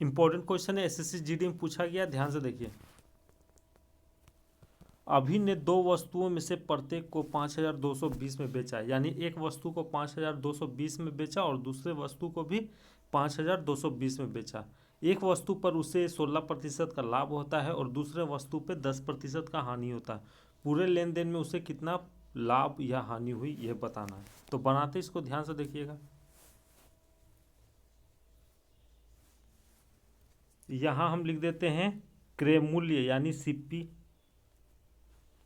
Important question है, SSC GD में पूछा गया, ध्यान से देखिए। अभी ने दो वस्तुओं में से प्रत्येक को 5220 में बेचा, यानी एक वस्तु को 5220 में बेचा और दूसरे वस्तु को भी 5220 में बेचा। एक वस्तु पर उसे 16% का लाभ होता है और दूसरे वस्तु पर 10% का हानि होता है। पूरे लेन देन में उसे कितना लाभ या हानि हुई यह बताना है। तो बनाते इसको, ध्यान से देखिएगा। यहां हम लिख देते हैं क्रय मूल्य यानी सीपी,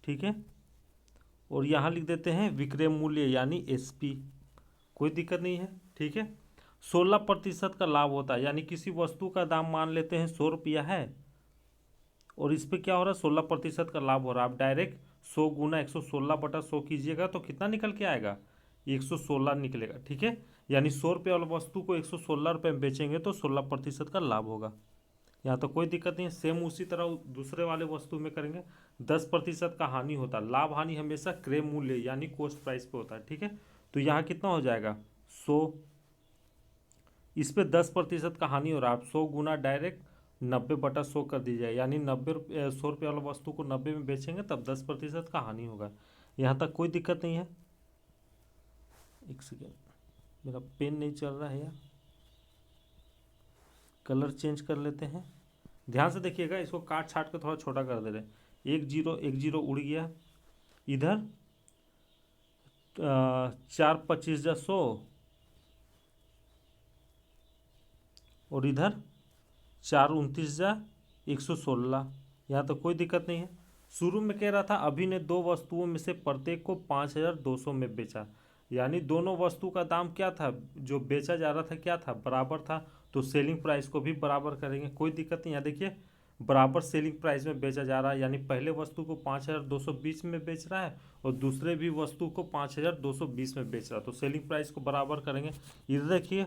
ठीक है, और यहाँ लिख देते हैं विक्रय मूल्य यानी एसपी, कोई दिक्कत नहीं है, ठीक है। 16% का लाभ होता है, यानी किसी वस्तु का दाम मान लेते हैं 100 रुपया है और इस पर क्या हो रहा है 16% का लाभ हो रहा है। आप डायरेक्ट 100 गुना 116/100 कीजिएगा तो कितना निकल के आएगा, 116 निकलेगा, ठीक है। यानी 100 रुपये वाला वस्तु को 116 रुपये में बेचेंगे तो 16% का लाभ होगा। यहाँ तो कोई दिक्कत नहीं है। सेम उसी तरह दूसरे वाले वस्तु में करेंगे, 10% का हानि होता है। लाभ हानि हमेशा क्रय मूल्य यानी कॉस्ट प्राइस पे होता है, ठीक है। तो यहाँ कितना हो जाएगा 100, इस पे 10% का हानि हो रहा है। आप 100 गुना डायरेक्ट 90/100 कर दीजिए, यानी 100 रुपये वाला वस्तु को 90 में बेचेंगे तब 10% का हानि होगा। यहाँ तक कोई दिक्कत नहीं है। एक सेकेंड, मेरा पेन नहीं चल रहा है यार, कलर चेंज कर लेते हैं। ध्यान से देखिएगा, इसको काट छाट कर थोड़ा छोटा कर दे रहे हैं। 1 0 उड़ गया इधर, 4 25 जा 100 और इधर 4 29 जा 116। यहाँ तो कोई दिक्कत नहीं है। शुरू में कह रहा था अभी ने दो वस्तुओं में से प्रत्येक को 5200 में बेचा, यानी दोनों वस्तु का दाम क्या था, जो बेचा जा रहा था क्या था, बराबर था। तो सेलिंग प्राइस को भी बराबर करेंगे, कोई दिक्कत नहीं। यहाँ देखिए बराबर सेलिंग प्राइस में बेचा जा रहा है, यानी पहले वस्तु को 5220 में बेच रहा है और दूसरे भी वस्तु को 5220 में बेच रहा है, तो सेलिंग प्राइस को बराबर करेंगे। इधर देखिए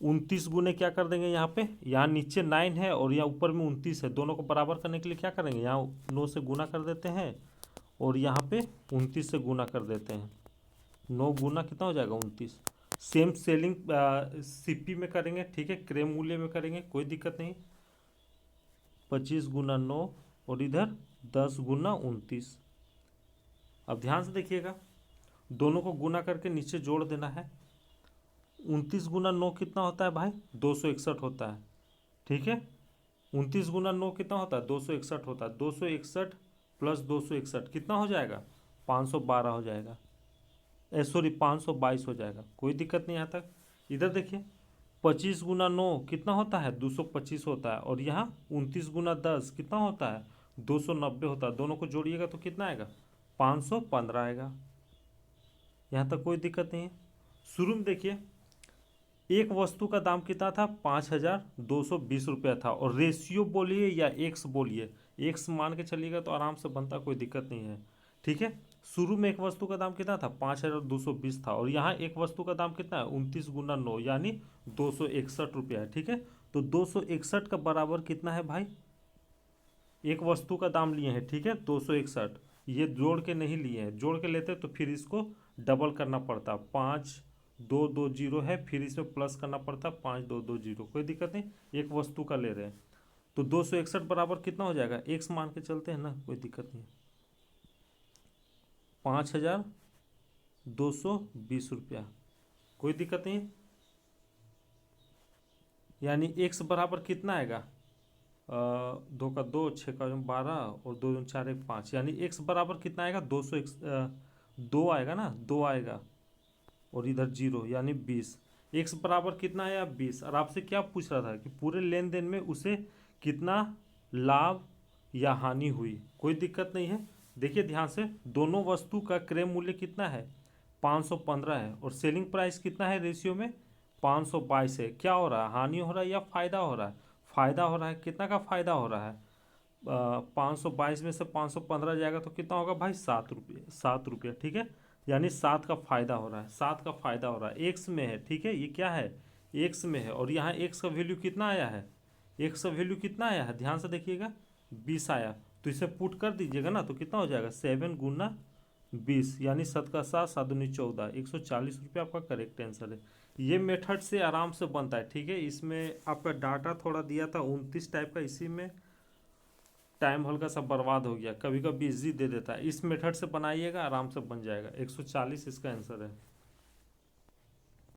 29 गुने क्या कर देंगे, यहाँ पे, यहाँ नीचे 9 है और यहाँ ऊपर में 29 है, दोनों को बराबर करने के लिए क्या करेंगे, यहाँ 9 से गुना कर देते हैं और यहाँ पे 29 से गुना कर देते हैं। 9 गुना कितना हो जाएगा 29। सेम सेलिंग सीपी में करेंगे, ठीक है, क्रय मूल्य में करेंगे, कोई दिक्कत नहीं। 25 गुना 9 और इधर 10 गुना 29। अब ध्यान से देखिएगा, दोनों को गुना करके नीचे जोड़ देना है। 29 गुना 9 कितना होता है भाई, 261 होता है, ठीक है। 29 गुना 9 कितना होता है, 261 होता है। 261 प्लस 261 कितना हो जाएगा, 512 हो जाएगा, सॉरी 522 हो जाएगा, कोई दिक्कत नहीं यहाँ तक। इधर देखिए 25 गुना 9 कितना होता है, 225 होता है और यहाँ 29 गुना 10 कितना होता है, 290 होता है। दोनों को जोड़िएगा तो कितना आएगा, 515 आएगा। यहाँ तक कोई दिक्कत नहीं है। शुरू में देखिए एक वस्तु का दाम कितना था, 5220 रुपया था, और रेशियो बोलिए या एक्स बोलिए, एक्स मान के चलिएगा तो आराम से बनता, कोई दिक्कत नहीं है, ठीक है। शुरू में एक वस्तु का दाम कितना था, 5220 था और यहाँ एक वस्तु का दाम कितना है, 29 गुना 9 यानी 261 रुपया है, ठीक है। तो 261 का बराबर कितना है भाई, एक वस्तु का दाम लिए हैं, ठीक है, 261, ये जोड़ के नहीं लिए हैं, जोड़ के लेते तो फिर इसको डबल करना पड़ता, 5220 है, फिर इसमें प्लस करना पड़ता 5220, कोई दिक्कत नहीं, एक वस्तु का ले रहे हैं। तो 261 बराबर कितना हो जाएगा, एक्स मान के चलते हैं ना, कोई दिक्कत नहीं, 5220 रुपया, कोई दिक्कत नहीं। यानी एक्स बराबर कितना आएगा, 2 का 2, 6 का 12 और 2 दूनी 4 1 5, यानी एक्स बराबर कितना आएगा, 2 आएगा ना, 2 आएगा और इधर 0 यानी 20। एक्स बराबर कितना आया, 20। और आपसे क्या पूछ रहा था कि पूरे लेन देन में उसे कितना लाभ या हानि हुई, कोई दिक्कत नहीं है। देखिए ध्यान से, दोनों वस्तु का क्रय मूल्य कितना है, 515 है और सेलिंग प्राइस कितना है रेशियो में, 522 है। क्या हो रहा है, हानि हो रहा है या फायदा हो रहा है, फायदा हो रहा है। कितना का फायदा हो रहा है, 522 में से 515 जाएगा तो कितना होगा भाई, 7 रुपये, 7 रुपया, ठीक है। यानी 7 का फायदा हो रहा है, 7 का फायदा हो रहा है, एक्स में है, ठीक है, ये क्या है, एक्स में है। और यहाँ एक्स का वैल्यू कितना आया है, एक्स का वैल्यू कितना आया है, ध्यान से देखिएगा 20 आया, तो इसे पुट कर दीजिएगा ना तो कितना हो जाएगा, 7 गुना 20 यानी 7 का 7 7 दूनी 14, 140 रुपये आपका करेक्ट आंसर है। ये मेथड से आराम से बनता है, ठीक है। इसमें आपका डाटा थोड़ा दिया था 29 टाइप का, इसी में टाइम हल्का सा बर्बाद हो गया, कभी कभी इजी दे देता है। इस मेथड से बनाइएगा, आराम से बन जाएगा। 140 इसका आंसर है।